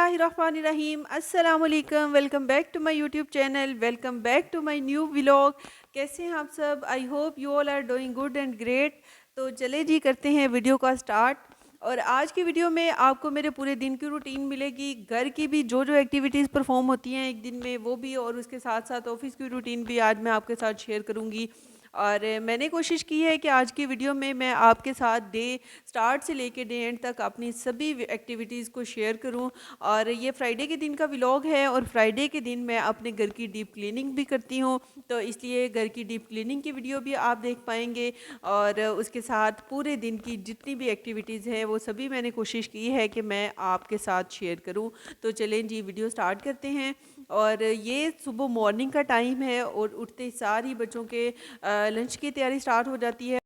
बिस्मिल्लाहिर्रहमानिर्रहीम अस्सलाम वालेकुम। Welcome back to my YouTube channel, welcome back to my new vlog. कैसे हैं आप सब? I hope you all are doing good and great. तो चले जी करते हैं वीडियो का स्टार्ट। और आज की वीडियो में आपको मेरे पूरे दिन की रूटीन मिलेगी, घर की भी जो जो एक्टिविटीज़ परफॉर्म होती हैं एक दिन में वो भी, और उसके साथ साथ ऑफिस की रूटीन भी आज मैं आपके साथ शेयर करूँगी। और मैंने कोशिश की है कि आज की वीडियो में मैं आपके साथ डे स्टार्ट से लेके डे एंड तक अपनी सभी एक्टिविटीज़ को शेयर करूं। और ये फ्राइडे के दिन का व्लॉग है, और फ्राइडे के दिन मैं अपने घर की डीप क्लीनिंग भी करती हूं, तो इसलिए घर की डीप क्लीनिंग की वीडियो भी आप देख पाएंगे। और उसके साथ पूरे दिन की जितनी भी एक्टिविटीज़ हैं वो सभी मैंने कोशिश की है कि मैं आपके साथ शेयर करूं। तो चलें जी वीडियो स्टार्ट करते हैं। और ये सुबह मॉर्निंग का टाइम है, और उठते ही सारी बच्चों के लंच की तैयारी स्टार्ट हो जाती है।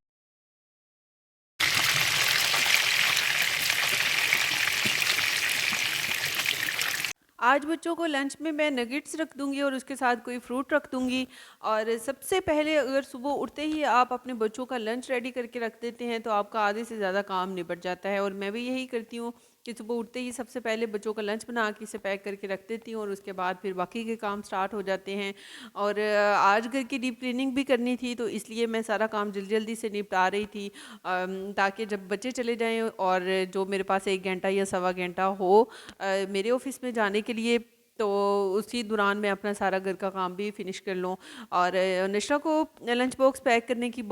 आज बच्चों को लंच में मैं नगेट्स रख दूंगी और उसके साथ कोई फ्रूट रख दूंगी। और सबसे पहले अगर सुबह उठते ही आप अपने बच्चों का लंच रेडी करके रख देते हैं तो आपका आधे से ज़्यादा काम निपट जाता है। और मैं भी यही करती हूँ कि सुबह उठते ही सबसे पहले बच्चों का लंच बना के इसे पैक करके रख देती हूँ, और उसके बाद फिर बाकी के काम स्टार्ट हो जाते हैं। और आज घर की डीप क्लीनिंग भी करनी थी, तो इसलिए मैं सारा काम जल्दी जल्दी से निपटा रही थी, ताकि जब बच्चे चले जाएं और जो मेरे पास 1 घंटा या सवा घंटा हो मेरे ऑफिस में जाने के लिए, तो उसी दौरान मैं अपना सारा घर का काम भी फिनिश कर लूँ। और निशा को लंच बॉक्स पैक करने की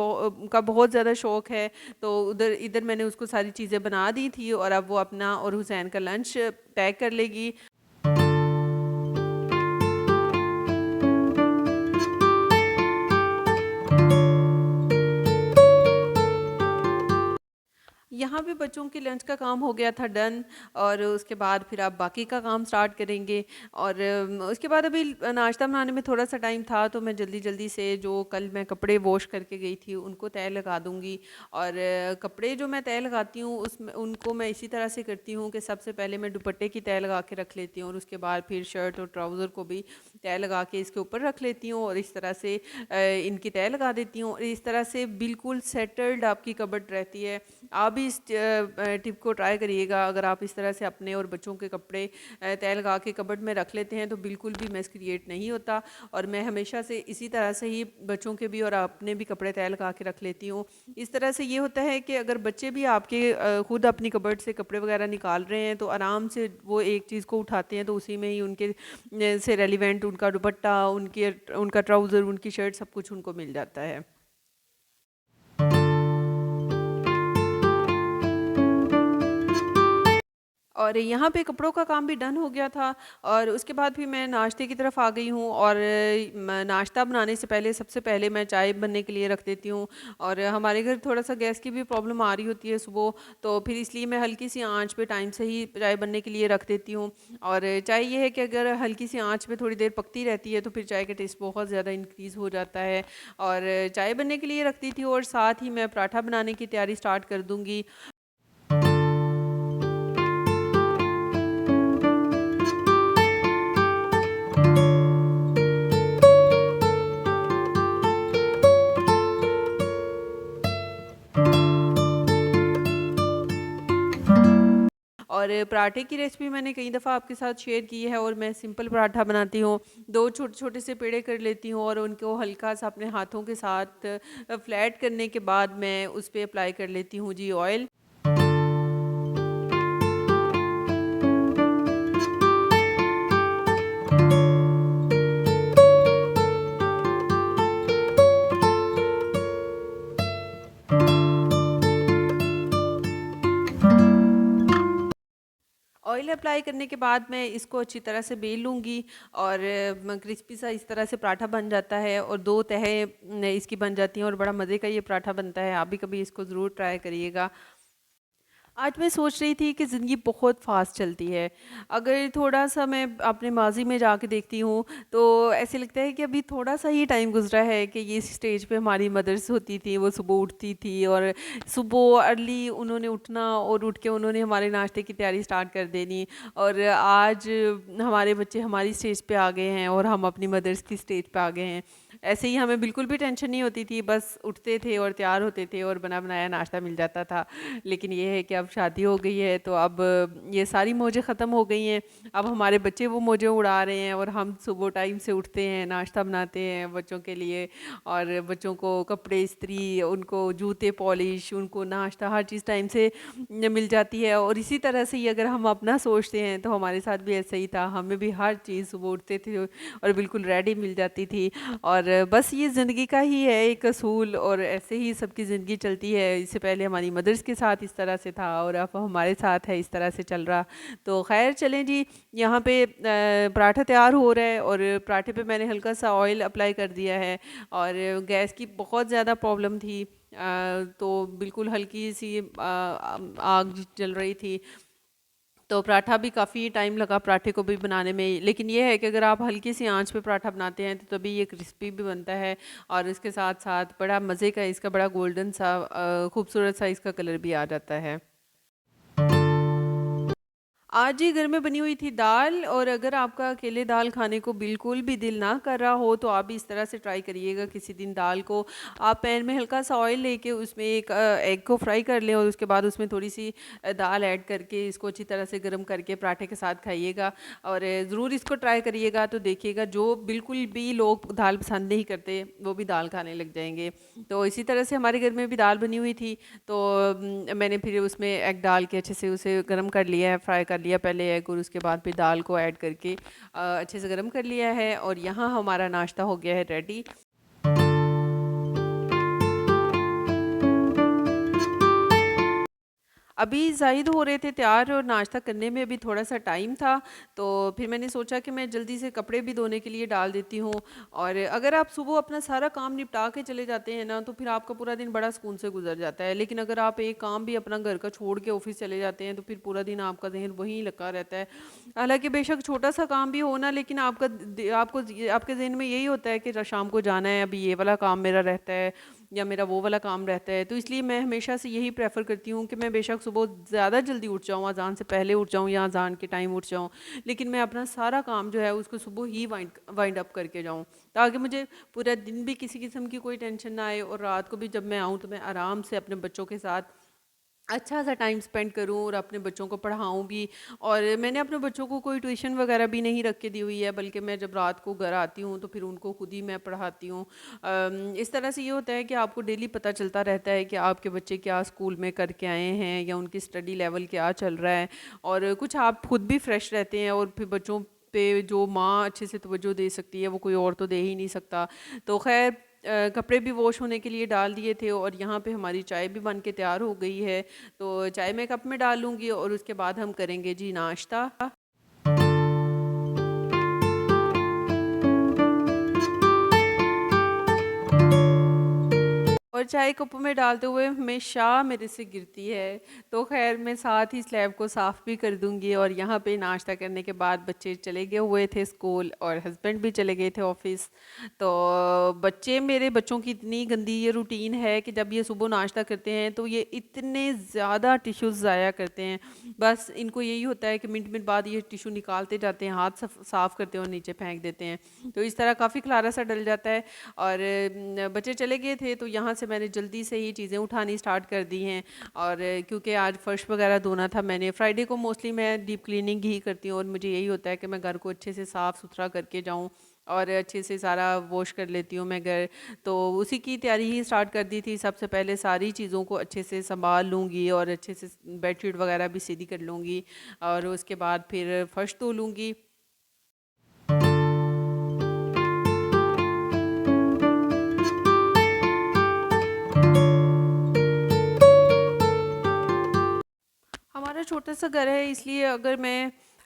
का बहुत ज़्यादा शौक़ है, तो उधर इधर मैंने उसको सारी चीज़ें बना दी थी, और अब वो अपना और हुसैन का लंच पैक कर लेगी। यहाँ पे बच्चों के लंच का काम हो गया था डन, और उसके बाद फिर आप बाकी का काम स्टार्ट करेंगे। और उसके बाद अभी नाश्ता बनाने में थोड़ा सा टाइम था, तो मैं जल्दी जल्दी से जो कल मैं कपड़े वॉश करके गई थी उनको तय लगा दूँगी। और कपड़े जो मैं तय लगाती हूँ उसमें उनको मैं इसी तरह से करती हूँ कि सबसे पहले मैं दुपट्टे की तय लगा के रख लेती हूँ, और उसके बाद फिर शर्ट और ट्राउज़र को भी तय लगा के इसके ऊपर रख लेती हूँ, और इस तरह से इनकी तय लगा देती हूँ। और इस तरह से बिल्कुल सेटल्ड आपकी कबर्ड रहती है। आप भी इस टिप को ट्राई करिएगा। अगर आप इस तरह से अपने और बच्चों के कपड़े तय लगा के कबर्ड में रख लेते हैं तो बिल्कुल भी मेस क्रिएट नहीं होता। और मैं हमेशा से इसी तरह से ही बच्चों के भी और अपने भी कपड़े तय लगा के रख लेती हूँ। इस तरह से ये होता है कि अगर बच्चे भी आपके खुद अपनी कबर्ड से कपड़े वगैरह निकाल रहे हैं तो आराम से वो एक चीज़ को उठाते हैं, तो उसी में ही उनके से रेलिवेंट उनका दुपट्टा, उनका ट्राउज़र, उनकी शर्ट सब कुछ उनको मिल जाता है। और यहाँ पे कपड़ों का काम भी डन हो गया था, और उसके बाद फिर मैं नाश्ते की तरफ आ गई हूँ। और नाश्ता बनाने से पहले सबसे पहले मैं चाय बनने के लिए रख देती हूँ। और हमारे घर थोड़ा सा गैस की भी प्रॉब्लम आ रही होती है सुबह, तो फिर इसलिए मैं हल्की सी आंच पे टाइम से ही चाय बनने के लिए रख देती हूँ। और चाय ये है कि अगर हल्की सी आंच पे थोड़ी देर पकती रहती है तो फिर चाय का टेस्ट बहुत ज़्यादा इंक्रीज़ हो जाता है। और चाय बनने के लिए रख दी थी, और साथ ही मैं पराठा बनाने की तैयारी स्टार्ट कर दूँगी। और पराठे की रेसिपी मैंने कई दफ़ा आपके साथ शेयर की है, और मैं सिंपल पराठा बनाती हूँ। 2 छोटे-छोटे से पेड़े कर लेती हूँ, और उनको हल्का सा अपने हाथों के साथ फ्लैट करने के बाद मैं उस पे अप्लाई कर लेती हूँ जी ऑयल। ऑयल अप्लाई करने के बाद मैं इसको अच्छी तरह से बेल लूँगी, और क्रिस्पी सा इस तरह से पराठा बन जाता है, और 2 तहें इसकी बन जाती हैं, और बड़ा मज़े का ये पराठा बनता है। आप भी कभी इसको ज़रूर ट्राई करिएगा। आज मैं सोच रही थी कि ज़िंदगी बहुत फ़ास्ट चलती है। अगर थोड़ा-सा मैं अपने माज़ी में जाके देखती हूँ, तो ऐसे लगता है कि अभी थोड़ा-सा ही टाइम गुज़रा है कि ये इस स्टेज पे हमारी मदर्स होती थी, वो सुबह उठती थी, और सुबह अर्ली उन्होंने उठना, और उठ के उन्होंने हमारे नाश्ते की तैयारी स्टार्ट कर देनी। और आज हमारे बच्चे हमारी स्टेज पे आ गए हैं, और हम अपनी मदर्स की स्टेज पे आ गए हैं। ऐसे ही हमें बिल्कुल भी टेंशन नहीं होती थी, बस उठते थे और तैयार होते थे और बना-बनाया नाश्ता मिल जाता था। लेकिन ये है कि अब शादी हो गई है, तो अब ये सारी मौजें ख़त्म हो गई हैं। अब हमारे बच्चे वो मौजें उड़ा रहे हैं और हम सुबह टाइम से उठते हैं, नाश्ता बनाते हैं बच्चों के लिए, और बच्चों को कपड़े इस्त्री, उनको जूते पॉलिश, उनको नाश्ता, हर चीज़ टाइम से मिल जाती है। और इसी तरह से ही अगर हम अपना सोचते हैं तो हमारे साथ भी ऐसा ही था, हमें भी हर चीज़ सुबह उठते थे और बिल्कुल रेडी मिल जाती थी। और बस ये ज़िंदगी का ही है एक असूल, और ऐसे ही सबकी ज़िंदगी चलती है। इससे पहले हमारी मदर्स के साथ इस तरह से था और अब हमारे साथ है इस तरह से चल रहा। तो खैर चलें जी, यहाँ पे पराठा तैयार हो रहा है और पराठे पे मैंने हल्का सा ऑयल अप्लाई कर दिया है। और गैस की बहुत ज़्यादा प्रॉब्लम थी, तो बिल्कुल हल्की सी आग जल रही थी। तो पराठा भी काफ़ी टाइम लगा पराठे को भी बनाने में, लेकिन ये है कि अगर आप हल्की सी आंच पे पराठा बनाते हैं तो तभी ये क्रिस्पी भी बनता है, और इसके साथ साथ बड़ा मज़े का इसका बड़ा गोल्डन सा खूबसूरत सा इसका कलर भी आ जाता है। आज ही घर में बनी हुई थी दाल, और अगर आपका अकेले दाल खाने को बिल्कुल भी दिल ना कर रहा हो तो आप भी इस तरह से ट्राई करिएगा किसी दिन। दाल को आप पैन में हल्का सा ऑयल लेके उसमें एक एग को फ्राई कर लें, और उसके बाद उसमें थोड़ी सी दाल ऐड करके इसको अच्छी तरह से गर्म करके पराठे के साथ खाइएगा। और ज़रूर इसको ट्राई करिएगा, तो देखिएगा जो बिल्कुल भी लोग दाल पसंद नहीं करते वो भी दाल खाने लग जाएंगे। तो इसी तरह से हमारे घर में भी दाल बनी हुई थी, तो मैंने फिर उसमें एग डाल के अच्छे से उसे गर्म कर लिया है, फ्राई कर लिया पहले एग, और उसके बाद फिर दाल को ऐड करके अच्छे से गर्म कर लिया है। और यहाँ हमारा नाश्ता हो गया है रेडी। अभी ज़ाहिद हो रहे थे तैयार, और नाश्ता करने में अभी थोड़ा सा टाइम था, तो फिर मैंने सोचा कि मैं जल्दी से कपड़े भी धोने के लिए डाल देती हूँ। और अगर आप सुबह अपना सारा काम निपटा के चले जाते हैं ना, तो फिर आपका पूरा दिन बड़ा सुकून से गुजर जाता है। लेकिन अगर आप एक काम भी अपना घर का छोड़ के ऑफिस चले जाते हैं तो फिर पूरा दिन आपका जहन वहीं लगा रहता है। हालांकि बेशक छोटा सा काम भी हो ना, लेकिन आपके जहन में यही होता है कि शाम को जाना है, अभी ये वाला काम मेरा रहता है या मेरा वो वाला काम रहता है। तो इसलिए मैं हमेशा से यही प्रेफर करती हूँ कि मैं बेशक सुबह ज़्यादा जल्दी उठ जाऊँ, अजान से पहले उठ जाऊँ या अजान के टाइम उठ जाऊँ, लेकिन मैं अपना सारा काम जो है उसको सुबह ही वाइंड अप करके जाऊँ, ताकि मुझे पूरा दिन भी किसी किस्म की कोई टेंशन ना आए, और रात को भी जब मैं आऊँ तो मैं आराम से अपने बच्चों के साथ अच्छा सा टाइम स्पेंड करूँ और अपने बच्चों को पढ़ाऊँ भी। और मैंने अपने बच्चों को कोई ट्यूशन वगैरह भी नहीं रख के दी हुई है, बल्कि मैं जब रात को घर आती हूँ तो फिर उनको खुद ही मैं पढ़ाती हूँ। इस तरह से ये होता है कि आपको डेली पता चलता रहता है कि आपके बच्चे क्या स्कूल में करके आए हैं या उनकी स्टडी लेवल क्या चल रहा है, और कुछ आप खुद भी फ्रेश रहते हैं, और फिर बच्चों पे जो माँ अच्छे से तवज्जो दे सकती है वो कोई और तो दे ही नहीं सकता। तो खैर कपड़े भी वॉश होने के लिए डाल दिए थे, और यहाँ पे हमारी चाय भी बन के तैयार हो गई है। तो चाय मैं कप में डाल लूँगी और उसके बाद हम करेंगे जी नाश्ता। और चाय कप में डालते हुए हमेशा मेरे से गिरती है, तो खैर मैं साथ ही स्लैब को साफ़ भी कर दूंगी। और यहाँ पे नाश्ता करने के बाद बच्चे चले गए हुए थे स्कूल और हस्बैंड भी चले गए थे ऑफिस। तो मेरे बच्चों की इतनी गंदी ये रूटीन है कि जब ये सुबह नाश्ता करते हैं तो ये इतने ज़्यादा टिश्यूज़ ज़ाया करते हैं। बस इनको यही होता है कि मिनट मिनट बाद ये टिश्यू निकालते जाते हैं, हाथ साफ़ करते हैं और नीचे फेंक देते हैं। तो इस तरह काफ़ी खलारा सा डल जाता है। और बच्चे चले गए थे तो यहाँ से मैंने जल्दी से ही चीज़ें उठानी स्टार्ट कर दी हैं। और क्योंकि आज फर्श वगैरह धोना था, मैंने फ्राइडे को मोस्टली मैं डीप क्लीनिंग ही करती हूँ, और मुझे यही होता है कि मैं घर को अच्छे से साफ़ सुथरा करके जाऊँ और अच्छे से सारा वॉश कर लेती हूँ मैं घर। तो उसी की तैयारी ही स्टार्ट कर दी थी। सबसे पहले सारी चीज़ों को अच्छे से संभाल लूँगी और अच्छे से बेडशीट वगैरह भी सीधी कर लूँगी, और उसके बाद फिर फर्श धो लूँगी। हमारा छोटा सा घर है, इसलिए अगर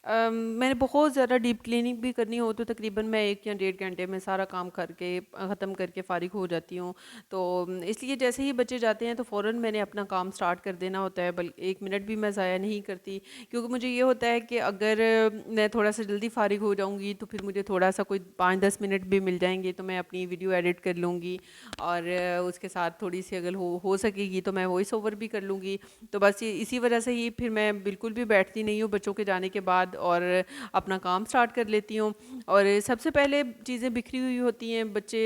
मैंने बहुत ज़्यादा डीप क्लीनिंग भी करनी हो तो तकरीबन मैं 1 या 1.5 घंटे में सारा काम करके ख़त्म करके फ़ारिग हो जाती हूँ। तो इसलिए जैसे ही बच्चे जाते हैं तो फ़ौरन मैंने अपना काम स्टार्ट कर देना होता है, बल्कि 1 मिनट भी मैं ज़ाया नहीं करती। क्योंकि मुझे ये होता है कि अगर मैं थोड़ा सा जल्दी फ़ारिग हो जाऊँगी तो फिर मुझे थोड़ा सा कोई 5-10 मिनट भी मिल जाएंगे तो मैं अपनी वीडियो एडिट कर लूँगी, और उसके साथ थोड़ी सी अगर हो सकेगी तो मैं वॉइस ओवर भी कर लूँगी। तो बस इसी वजह से ही फिर मैं बिल्कुल भी बैठती नहीं हूँ बच्चों के जाने के बाद, और अपना काम स्टार्ट कर लेती हूँ। और सबसे पहले चीज़ें बिखरी हुई होती हैं, बच्चे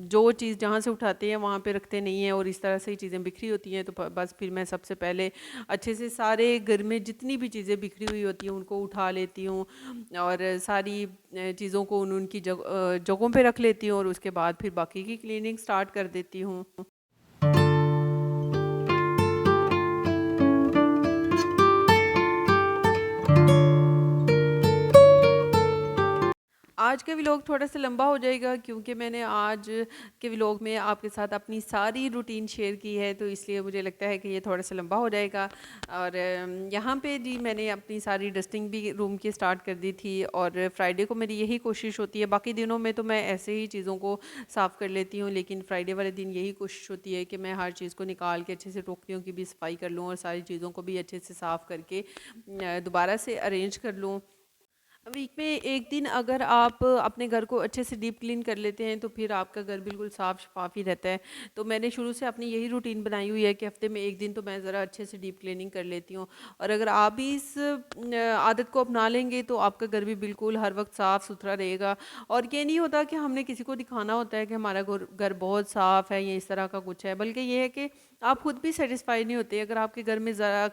जो चीज़ जहाँ से उठाते हैं वहाँ पे रखते नहीं हैं और इस तरह से ही चीज़ें बिखरी होती हैं। तो बस फिर मैं सबसे पहले अच्छे से सारे घर में जितनी भी चीज़ें बिखरी हुई होती हैं उनको उठा लेती हूँ और सारी चीज़ों को उनकी जगहों पे रख लेती हूँ और उसके बाद फिर बाकी की क्लीनिंग स्टार्ट कर देती हूँ। आज का व्लॉग थोड़ा-सा लंबा हो जाएगा क्योंकि मैंने आज के व्लॉग में आपके साथ अपनी सारी रूटीन शेयर की है, तो इसलिए मुझे लगता है कि ये थोड़ा-सा लंबा हो जाएगा। और यहाँ पे जी मैंने अपनी सारी डस्टिंग भी रूम की स्टार्ट कर दी थी और फ्राइडे को मेरी यही कोशिश होती है। बाकी दिनों में तो मैं ऐसे ही चीज़ों को साफ़ कर लेती हूँ, लेकिन फ्राइडे वाले दिन यही कोशिश होती है कि मैं हर चीज़ को निकाल के अच्छे से टोकरियों की भी सफाई कर लूँ और सारी चीज़ों को भी अच्छे से साफ़ करके दोबारा से अरेंज कर लूँ। वीक में एक दिन अगर आप अपने घर को अच्छे से डीप क्लीन कर लेते हैं तो फिर आपका घर बिल्कुल साफ़ शफाफ ही रहता है। तो मैंने शुरू से अपनी यही रूटीन बनाई हुई है कि हफ्ते में एक दिन तो मैं ज़रा अच्छे से डीप क्लीनिंग कर लेती हूँ। और अगर आप भी इस आदत को अपना लेंगे तो आपका घर भी बिल्कुल हर वक्त साफ़ सुथरा रहेगा। और ये नहीं होता कि हमने किसी को दिखाना होता है कि हमारा घर घर बहुत साफ़ है या इस तरह का कुछ है, बल्कि ये है कि आप खुद भी सेटिस्फाई नहीं होते अगर आपके घर में ज़रा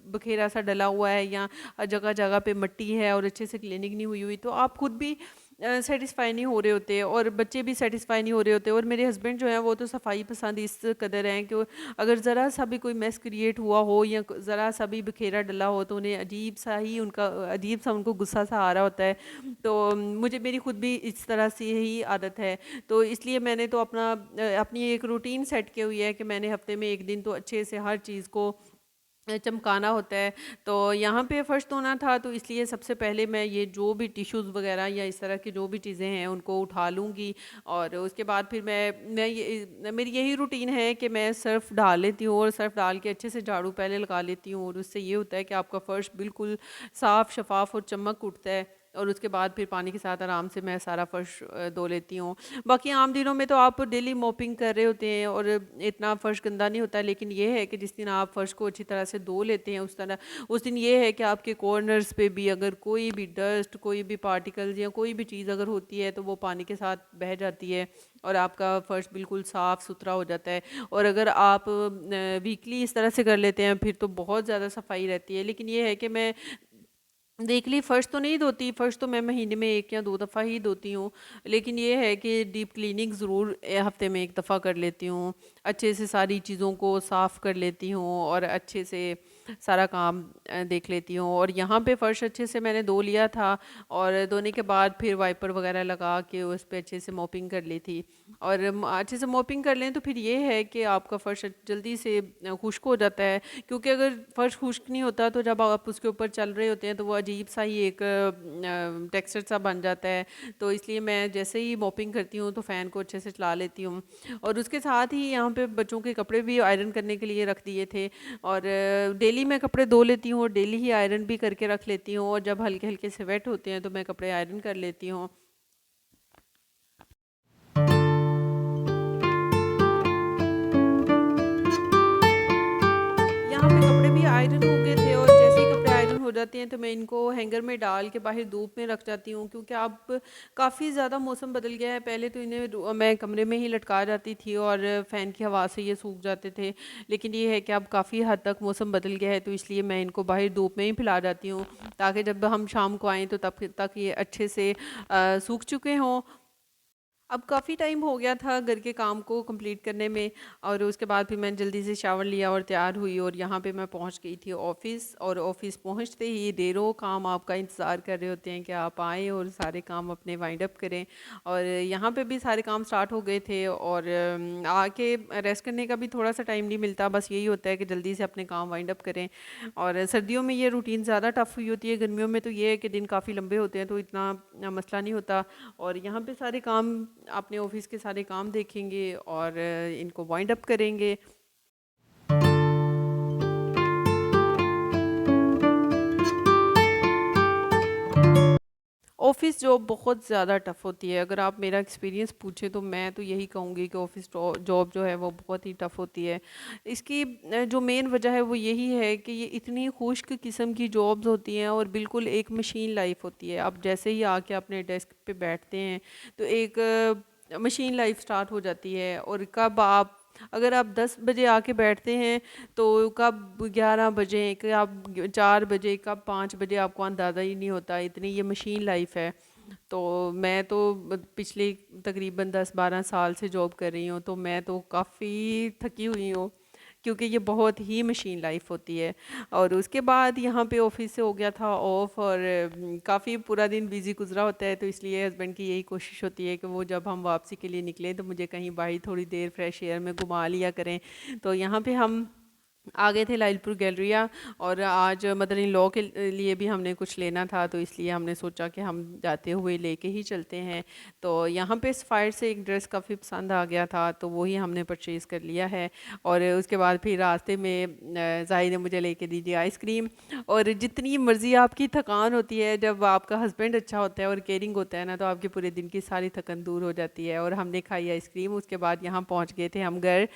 बखेरा सा डला हुआ है या जगह जगह पे मिट्टी है और अच्छे से क्लीनिंग नहीं हुई हुई, तो आप खुद भी सेटिस्फाई नहीं हो रहे होते और बच्चे भी सेटिस्फाई नहीं हो रहे होते। और मेरे हस्बैंड जो हैं वो तो सफाई पसंद इस कदर हैं कि अगर ज़रा सा भी कोई मैस क्रिएट हुआ हो या ज़रा सा भी बखेरा डला हो तो उन्हें अजीब सा उनको गुस्सा सा आ रहा होता है। तो मुझे मेरी खुद भी इस तरह से ही आदत है। तो इसलिए मैंने तो अपनी एक रूटीन सेट की हुई है कि मैंने हफ्ते में एक दिन तो अच्छे से हर चीज़ को चमकाना होता है। तो यहाँ पे फ़र्श धोना था तो इसलिए सबसे पहले मैं ये जो भी टिश्यूज़ वग़ैरह या इस तरह की जो भी चीज़ें हैं उनको उठा लूँगी। और उसके बाद फिर मैं ये मेरी यही रूटीन है कि मैं सर्फ़ डाल लेती हूँ और सर्फ़ डाल के अच्छे से झाड़ू पहले लगा लेती हूँ और उससे ये होता है कि आपका फ़र्श बिल्कुल साफ़ शफ़ाफ़ और चमक उठता है। और उसके बाद फिर पानी के साथ आराम से मैं सारा फ़र्श धो लेती हूँ। बाकी आम दिनों में तो आप डेली मॉपिंग कर रहे होते हैं और इतना फ़र्श गंदा नहीं होता है, लेकिन ये है कि जिस दिन आप फ़र्श को अच्छी तरह से धो लेते हैं उस दिन ये है कि आपके कॉर्नर्स पे भी अगर कोई भी डस्ट, कोई भी पार्टिकल्स या कोई भी चीज़ अगर होती है तो वो पानी के साथ बह जाती है और आपका फ़र्श बिल्कुल साफ़ सुथरा हो जाता है। और अगर आप वीकली इस तरह से कर लेते हैं फिर तो बहुत ज़्यादा सफाई रहती है। लेकिन ये है कि मैं वीकली फ़र्श तो नहीं धोती, फ़र्श तो मैं महीने में 1 या 2 दफ़ा ही धोती हूँ। लेकिन ये है कि डीप क्लीनिंग ज़रूर हफ़्ते में 1 दफ़ा कर लेती हूँ। अच्छे से सारी चीज़ों को साफ़ कर लेती हूँ और अच्छे से सारा काम देख लेती हूँ। और यहाँ पे फ़र्श अच्छे से मैंने धो लिया था और धोने के बाद फिर वाइपर वग़ैरह लगा के उस पे अच्छे से मॉपिंग कर ली थी। और अच्छे से मॉपिंग कर लें तो फिर ये है कि आपका फ़र्श जल्दी से खुश्क हो जाता है। क्योंकि अगर फ़र्श खुश्क नहीं होता तो जब आप उसके ऊपर चल रहे होते हैं तो वो अजीब सा ही एक टेक्सचर सा बन जाता है। तो इसलिए मैं जैसे ही मॉपिंग करती हूँ तो फ़ैन को अच्छे से चला लेती हूँ। और उसके साथ ही यहाँ पे बच्चों के कपड़े भी आयरन करने के लिए रख दिए थे और डेली मैं कपड़े धो लेती हूँ और डेली ही आयरन भी करके रख लेती हूँ और जब हल्के हल्के से वेट होते हैं तो मैं कपड़े आयरन कर लेती हूँ। यहाँ पे कपड़े भी आयरन हो गए थे और जैसे ही कपड़े आयरन हो जाते हैं तो मैं इनको हैंगर में डाल के बाहर धूप में रख जाती हूँ। क्योंकि अब काफ़ी ज़्यादा मौसम बदल गया है। पहले तो इन्हें मैं कमरे में ही लटका जाती थी और फ़ैन की हवा से ये सूख जाते थे। लेकिन ये है कि अब काफ़ी हद तक मौसम बदल गया है तो इसलिए मैं इनको बाहर धूप में ही फैला जाती हूँ ताकि जब हम शाम को आएँ तो तब तक ये अच्छे से सूख चुके हों। अब काफ़ी टाइम हो गया था घर के काम को कंप्लीट करने में और उसके बाद फिर मैंने जल्दी से शावर लिया और तैयार हुई और यहाँ पे मैं पहुँच गई थी ऑफ़िस। और ऑफ़िस पहुँचते ही ढेरों काम आपका इंतज़ार कर रहे होते हैं कि आप आएँ और सारे काम अपने वाइंड अप करें। और यहाँ पे भी सारे काम स्टार्ट हो गए थे और आके रेस्ट करने का भी थोड़ा सा टाइम नहीं मिलता, बस यही होता है कि जल्दी से अपने काम वाइंड अप करें। और सर्दियों में ये रूटीन ज़्यादा टफ हुई होती है, गर्मियों में तो ये है कि दिन काफ़ी लंबे होते हैं तो इतना मसला नहीं होता। और यहाँ पे सारे काम अपने ऑफिस के सारे काम देखेंगे और इनको वाइंड अप करेंगे। ऑफ़िस जॉब बहुत ज़्यादा टफ़ होती है। अगर आप मेरा एक्सपीरियंस पूछें तो मैं तो यही कहूँगी कि ऑफ़िस जॉब जो है वो बहुत ही टफ़ होती है। इसकी जो मेन वजह है वो यही है कि ये इतनी खुश्क किस्म की जॉब्स होती हैं और बिल्कुल एक मशीन लाइफ होती है। आप जैसे ही आके अपने डेस्क पे बैठते हैं तो एक मशीन लाइफ स्टार्ट हो जाती है, और कब आप, अगर आप 10 बजे आके बैठते हैं तो कब 11 बजे, कब 4 बजे, कब 5 बजे आपको अंदाज़ा ही नहीं होता, इतनी ये मशीन लाइफ है। तो मैं तो पिछले तकरीबन 10-12 साल से जॉब कर रही हूँ, तो मैं तो काफ़ी थकी हुई हूँ, क्योंकि ये बहुत ही मशीन लाइफ होती है। और उसके बाद यहाँ पे ऑफिस से हो गया था ऑफ, और काफ़ी पूरा दिन बिज़ी गुजरा होता है, तो इसलिए हस्बैंड की यही कोशिश होती है कि वो जब हम वापसी के लिए निकलें तो मुझे कहीं बाहर थोड़ी देर फ्रेश एयर में घुमा लिया करें। तो यहाँ पे हम आ गए थे लाइलपुर गैलरिया, और आज मदर इन लॉ के लिए भी हमने कुछ लेना था, तो इसलिए हमने सोचा कि हम जाते हुए लेके ही चलते हैं। तो यहाँ पे सफ़ायर से एक ड्रेस काफ़ी पसंद आ गया था, तो वही हमने परचेज़ कर लिया है। और उसके बाद फिर रास्ते में जाहिद ने मुझे लेके दी थी आइसक्रीम। और जितनी मर्ज़ी आपकी थकान होती है, जब आपका हस्बैंड अच्छा होता है और केयरिंग होता है ना, तो आपके पूरे दिन की सारी थकन दूर हो जाती है। और हमने खाई आइसक्रीम, उसके बाद यहाँ पहुँच गए थे हम घर।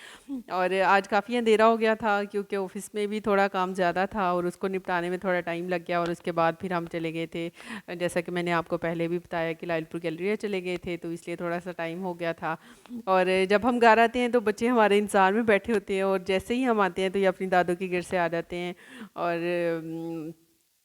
और आज काफ़ी अंधेरा हो गया था, क्योंकि ऑफिस में भी थोड़ा काम ज़्यादा था और उसको निपटाने में थोड़ा टाइम लग गया। और उसके बाद फिर हम चले गए थे, जैसा कि मैंने आपको पहले भी बताया कि लाइलपुर गैलरिया चले गए थे, तो इसलिए थोड़ा सा टाइम हो गया था। और जब हम घर आते हैं तो बच्चे हमारे इंतज़ार में बैठे होते हैं, और जैसे ही हम आते हैं तो ये अपनी दादों के घर से आ जाते हैं। और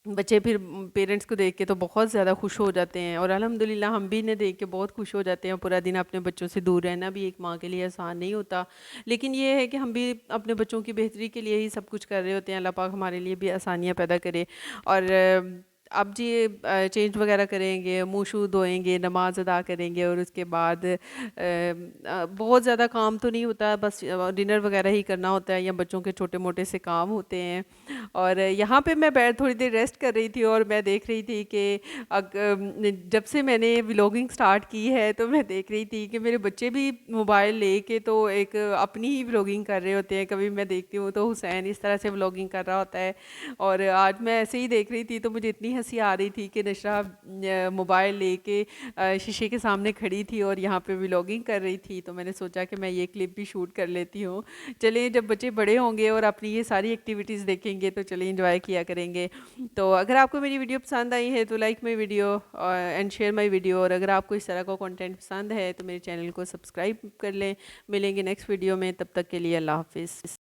बच्चे फिर पेरेंट्स को देख के तो बहुत ज़्यादा खुश हो जाते हैं, और अल्हम्दुलिल्लाह हम भी इन्हें देख के बहुत खुश हो जाते हैं। पूरा दिन अपने बच्चों से दूर रहना भी एक माँ के लिए आसान नहीं होता, लेकिन ये है कि हम भी अपने बच्चों की बेहतरी के लिए ही सब कुछ कर रहे होते हैं। अल्लाह पाक हमारे लिए भी आसानियाँ पैदा करे। और अब जी चेंज वगैरह करेंगे, मुँह शू धोएंगे, नमाज अदा करेंगे, और उसके बाद बहुत ज़्यादा काम तो नहीं होता, बस डिनर वगैरह ही करना होता है, या बच्चों के छोटे मोटे से काम होते हैं। और यहाँ पे मैं बैठ थोड़ी देर रेस्ट कर रही थी, और मैं देख रही थी कि जब से मैंने व्लॉगिंग स्टार्ट की है तो मैं देख रही थी कि मेरे बच्चे भी मोबाइल लेके तो एक अपनी ही व्लॉगिंग कर रहे होते हैं। कभी मैं देखती हूँ तो हुसैन इस तरह से व्लॉगिंग कर रहा होता है, और आज मैं ऐसे ही देख रही थी तो मुझे इतनी हंसी आ रही थी कि नशरा मोबाइल लेके शीशे के सामने खड़ी थी और यहाँ पे व्लॉगिंग कर रही थी। तो मैंने सोचा कि मैं ये क्लिप भी शूट कर लेती हूँ। चलिए, जब बच्चे बड़े होंगे और अपनी ये सारी एक्टिविटीज़ देखेंगे तो चलिए इंजॉय किया करेंगे। तो अगर आपको मेरी वीडियो पसंद आई है तो like my video and share my video, और अगर आपको इस तरह का कंटेंट पसंद है तो मेरे चैनल को सब्सक्राइब कर लें। मिलेंगे नेक्स्ट वीडियो में, तब तक के लिए अल्लाह हाफिज़।